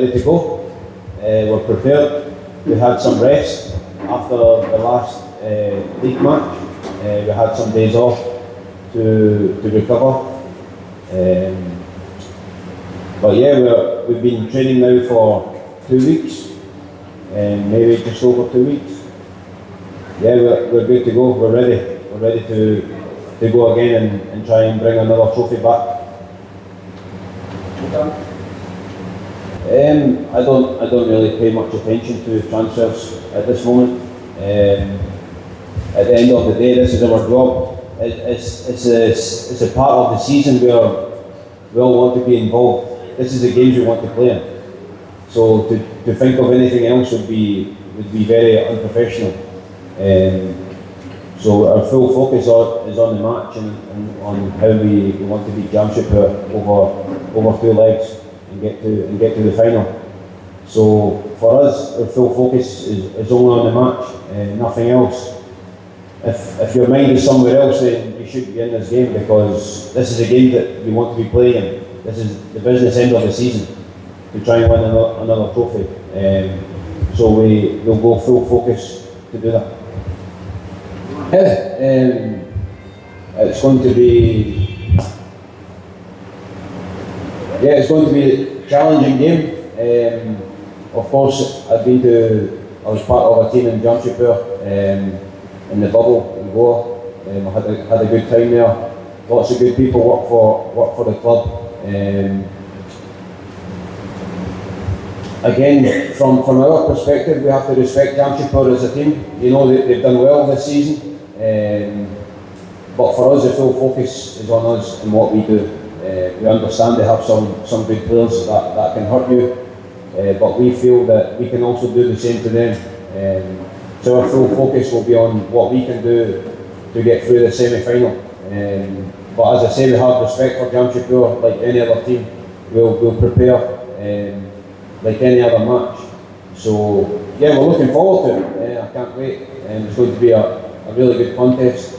ready to go. We're prepared. We had some rest after the last league match. We had some days off to recover. But yeah, we've been training now for 2 weeks, maybe just over 2 weeks. Yeah, we're good to go. We're ready. We're ready to go again and try and bring another trophy back. I don't really pay much attention to transfers at this moment. At the end of the day, this is our job. It's a part of the season where we all want to be involved. This is the games we want to play in. So to think of anything else would be very unprofessional. So our full focus is on the match and on how we want to beat Jamshedpur over 2 legs and get to the final. So for us, our full focus is only on the match, nothing else. If your mind is somewhere else, then you should be in this game, because this is a game that we want to be playing. This is the business end of the season, to try and win another trophy. So we'll go full focus to do that. Yeah, it's going to be a challenging game. Of course, I was part of a team in Jamshedpur in the bubble in Goa. I had a good time there. Lots of good people work for the club. Again, from our perspective, we have to respect Jamshedpur as a team. You know, they've done well this season. But for us, the full focus is on us and what we do. We understand they have some good players that can hurt you, but we feel that we can also do the same to them. So our full focus will be on what we can do to get through the semi-final. But as I say, we have respect for Jamshedpur. Like any other team, we'll prepare like any other match. So yeah, we're looking forward to it. I can't wait. It's going to be a really good contest,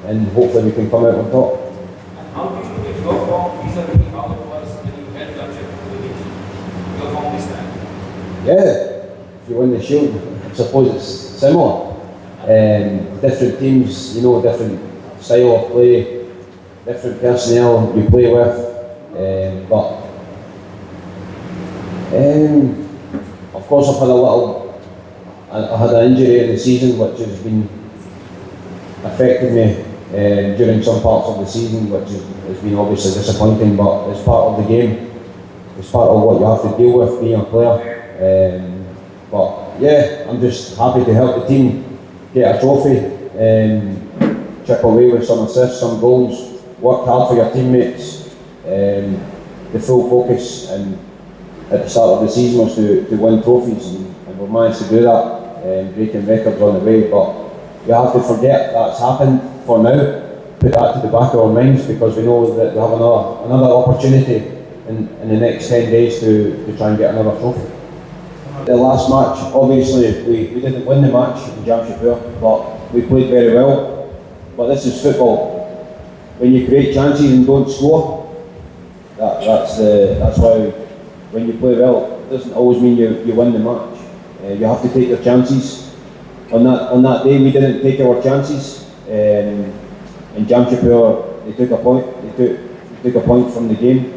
and hopefully we can come out on top. And how do you look at your form vis-a-vis how it was when you had Jamshedpur? Your form this time? Yeah, if you win the Shield, I suppose it's similar. Different teams, you know, different style of play, different personnel you play with. But of course, I had an injury in the season which has been affecting me during some parts of the season, which has been obviously disappointing, but it's part of the game. It's part of what you have to deal with being a player. But yeah, I'm just happy to help the team get a trophy, chip away with some assists, some goals, work hard for your teammates. The full focus and at the start of the season was to win trophies, and we've managed to do that, breaking records on the way. But you have to forget that's happened for now, put that to the back of our minds, because we know that we have another opportunity in the next 10 days to try and get another trophy. The last match, obviously, we didn't win the match in Jamshedpur, but we played very well. But this is football. When you create chances and don't score, that's why when you play well, it doesn't always mean you win the match. You have to take your chances. On that day, we didn't take our chances. In Jamshedpur, they took a point. They took a point from the game,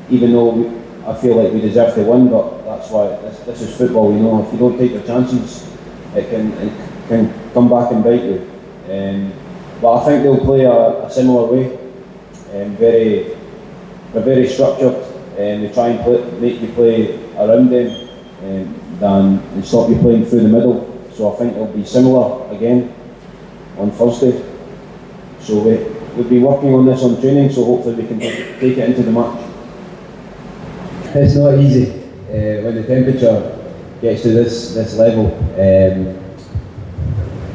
even though I feel like we deserve to win. But that's why this is football. You know, if you don't take your chances, it can come back and bite you. But I think they'll play a similar way. They're very structured. They try and make you play around them and stop you playing through the middle. So I think it'll be similar again on Thursday. So we'll be working on this on training, so hopefully we can take it into the match. It's not easy when the temperature gets to this level.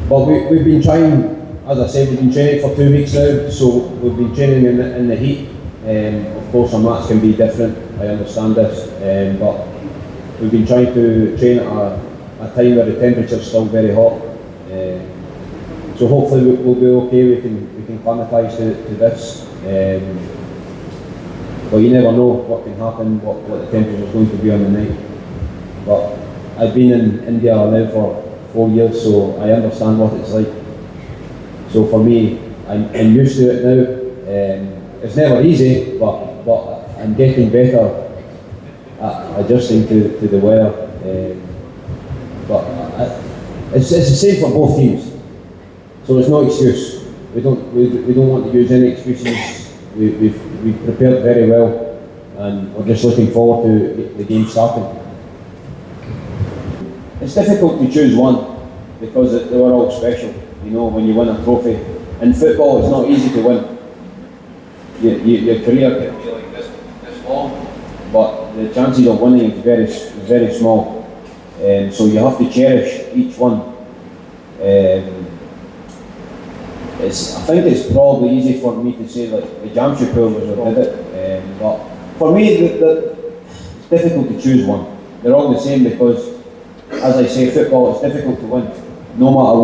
But we've been trying, as I said, we've been training for 2 weeks now, so we've been training in the heat. Of course, our match can be different, I understand this, but we've been trying to train at a time where the temperature is still very hot. So hopefully we'll be okay, we can acclimatise to this. but you never know what can happen, what the temperature is going to be on the night. But I've been in India now for 4 years, so I understand what it's like. So for me, I'm used to it now. It's never easy, but I'm getting better at adjusting to the weather. It's the same for both teams, so it's no excuse. We don't want to use any excuses. We've prepared very well, and we're just looking forward to the game starting. It's difficult to choose one because they were all special. You know, when you win a trophy in football, it's not easy to win. Your career can be like this long, but the chances of winning is very small. So you have to cherish each one. I think it's probably easy for me to say like the Jamshedpur was who did it, but for me it's difficult to choose one. They're all the same because, as I say, football is difficult to win. No matter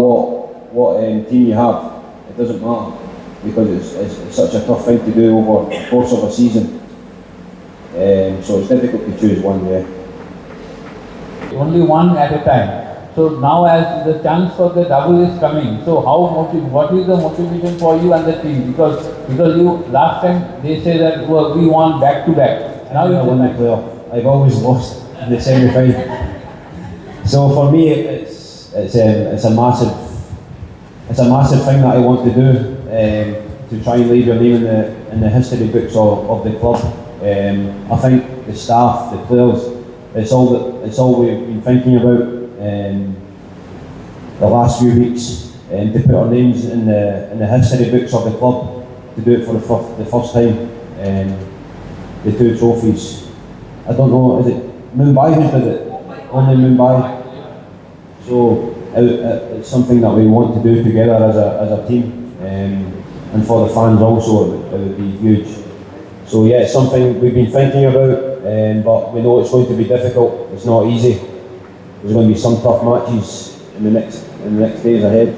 what team you have, it doesn't matter because it's such a tough thing to do over the course of a season. So it's difficult to choose one. Yeah. Only one at a time. So now as the chance for the double is coming, so what is the motivation for you and the team? Because you last time they say that we won back to back. Now I won the playoff. I've always lost in the semi-final. So for me, it's a massive thing that I want to do, to try and leave your name in the history books of the club. I think the staff, the players, it's all we've been thinking about the last few weeks, to put our names in the history books of the club, to do it for the first time. The 2 trophies. I don't know, is it Mumbai who did it? Only Mumbai. So it's something that we want to do together as a team, and for the fans also it would be huge. So yeah, it's something we've been thinking about, but we know it's going to be difficult. It's not easy. There's going to be some tough matches in the next days ahead.